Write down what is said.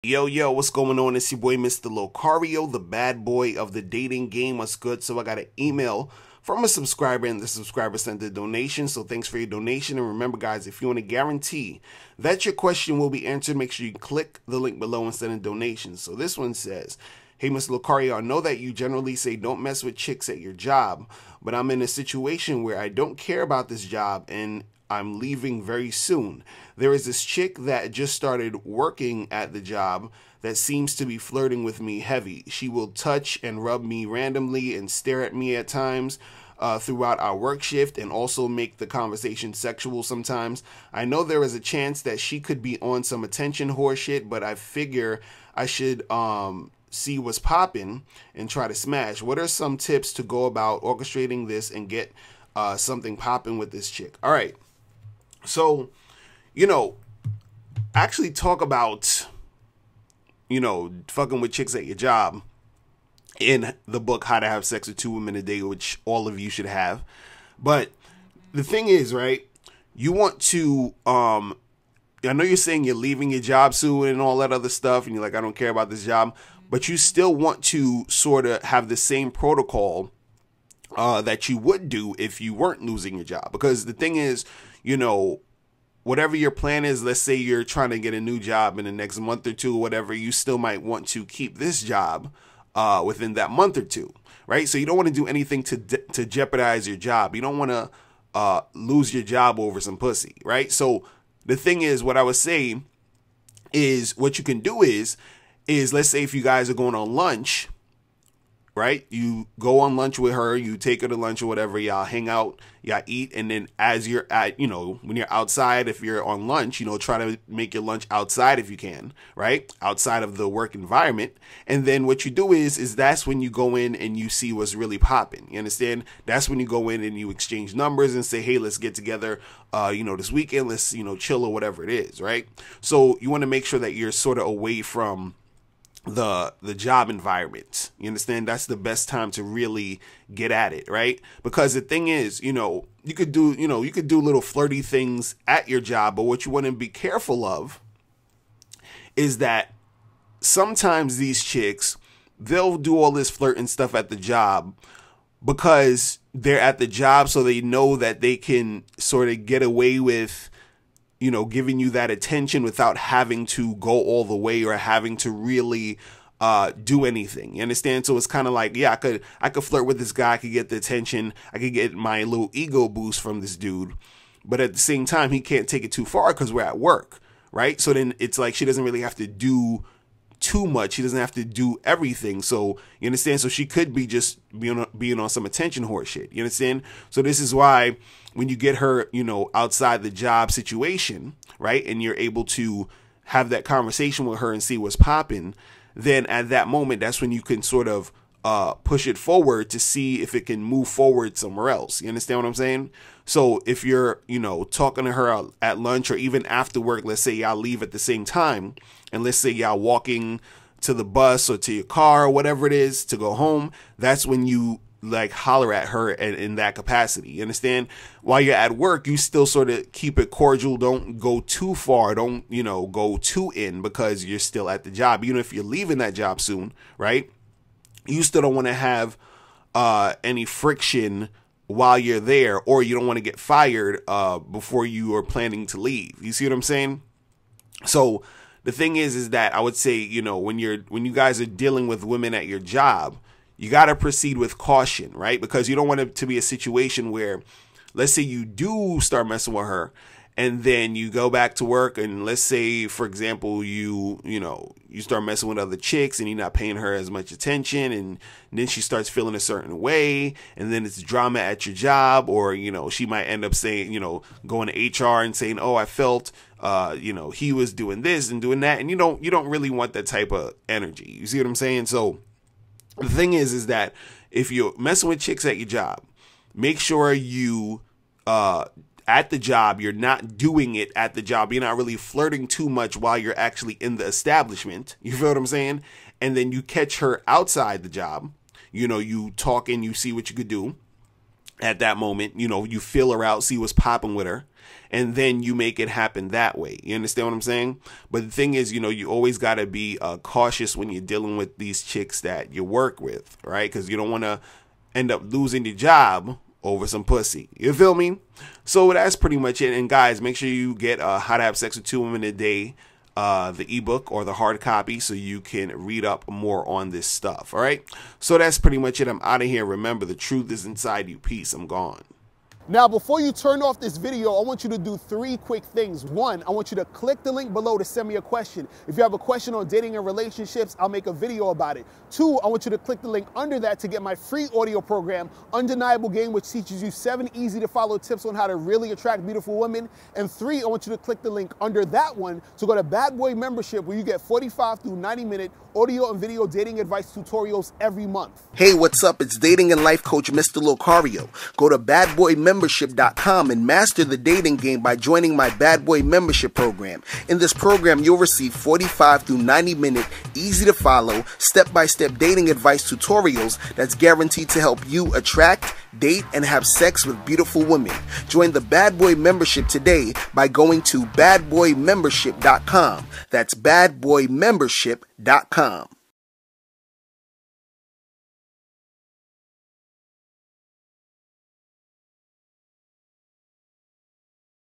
Yo, what's going on? It's your boy, Mr. Locario, the bad boy of the dating game. What's good? So I got an email from a subscriber, and the subscriber sent a donation. So thanks for your donation. And remember, guys, if you want to guarantee that your question will be answered, make sure you click the link below and send a donation. So this one says, hey, Mr. Locario, I know that you generally say don't mess with chicks at your job, but I'm in a situation where I don't care about this job and I'm leaving very soon. There is this chick that just started working at the job that seems to be flirting with me heavy. She will touch and rub me randomly and stare at me at times throughout our work shift, and also make the conversation sexual sometimes. I know there is a chance that she could be on some attention whore shit, but I figure I should see what's popping and try to smash. What are some tips to go about orchestrating this and get something popping with this chick? All right. So, actually talk about, fucking with chicks at your job in the book, How to Have Sex with Two Women a Day, which all of you should have. But the thing is, right, you want to, I know you're saying you're leaving your job soon and all that other stuff, and you're like, I don't care about this job, but you still want to sort of have the same protocol that you would do if you weren't losing your job. Because the thing is, whatever your plan is, let's say you're trying to get a new job in the next month or two or whatever, you still might want to keep this job within that month or two, right? So you don't want to do anything to jeopardize your job. You don't want to lose your job over some pussy, right? So the thing is, what I was saying is, what you can do is let's say if you guys are going on lunch, right? You go on lunch with her, you take her to lunch or whatever, y'all hang out, y'all eat, and then as you're at, when you're outside, if you're on lunch, try to make your lunch outside if you can, right? Outside of the work environment. And then what you do is that's when you go in and you see what's really popping. You understand? That's when you go in and you exchange numbers and say, hey, let's get together, this weekend, let's, chill or whatever it is, right? So you want to make sure that you're sort of away from the job environment. You understand? That's the best time to really get at it, right? Because the thing is, you could do little flirty things at your job, but what you want to be careful of is that sometimes these chicks, they'll do all this flirting stuff at the job because they're at the job, so they know that they can sort of get away with giving you that attention without having to go all the way or having to really do anything. You understand? So it's kind of like, yeah, I could flirt with this guy, I could get the attention, I could get my little ego boost from this dude, but at the same time, he can't take it too far because we're at work, right? So then it's like she doesn't really have to do too much. She doesn't have to do everything. So you understand? So she could be just being on some attention whore shit. You understand? So this is why when you get her, outside the job situation, right, and you're able to have that conversation with her and see what's popping, then at that moment, that's when you can sort of push it forward to see if it can move forward somewhere else. You understand what I'm saying? So if you're, talking to her at lunch or even after work, let's say y'all leave at the same time, and let's say y'all walking to the bus or to your car or whatever it is to go home, that's when you like holler at her in that capacity. You understand? While you're at work, you still sort of keep it cordial. Don't go too far. Don't, go too in, because you're still at the job. Even if you're leaving that job soon, right? You still don't want to have any friction while you're there, or you don't want to get fired before you are planning to leave. You see what I'm saying? So the thing is that I would say, when you guys are dealing with women at your job, you got to proceed with caution, right? Because you don't want it to be a situation where, let's say you do start messing with her, and then you go back to work, and let's say, for example, you start messing with other chicks and you're not paying her as much attention, and then she starts feeling a certain way, and then it's drama at your job, or, she might end up saying, going to HR and saying, oh, I felt, he was doing this and doing that. And you don't really want that type of energy. You see what I'm saying? So the thing is that if you're messing with chicks at your job, make sure you, at the job, you're not doing it at the job. You're not really flirting too much while you're actually in the establishment. You feel what I'm saying? And then you catch her outside the job. You talk and you see what you could do. at that moment. You know, you feel her out, see what's popping with her, and then you make it happen that way. You understand what I'm saying? But the thing is, you know, you always got to be cautious when you're dealing with these chicks that you work with, right? Because you don't want to end up losing your job over some pussy. You feel me? So that's pretty much it. And guys, make sure you get How to Have Sex with 2 Women a Day, the ebook or the hard copy, so you can read up more on this stuff. All right. So that's pretty much it. I'm out of here. Remember, the truth is inside you. Peace. I'm gone. Now, before you turn off this video, I want you to do 3 quick things. 1, I want you to click the link below to send me a question. If you have a question on dating and relationships, I'll make a video about it. 2, I want you to click the link under that to get my free audio program, Undeniable Game, which teaches you 7 easy to follow tips on how to really attract beautiful women. And 3, I want you to click the link under that one to go to Bad Boy Membership, where you get 45 through 90-minute audio and video dating advice tutorials every month. Hey, what's up? It's dating and life coach Mr. Locario. Go to badboymembership.com and master the dating game by joining my Bad Boy Membership program. In this program, you'll receive 45 through 90-minute, easy to follow, step-by-step dating advice tutorials that's guaranteed to help you attract, date, and have sex with beautiful women. Join the Bad Boy Membership today by going to badboymembership.com. That's badboymembership.com.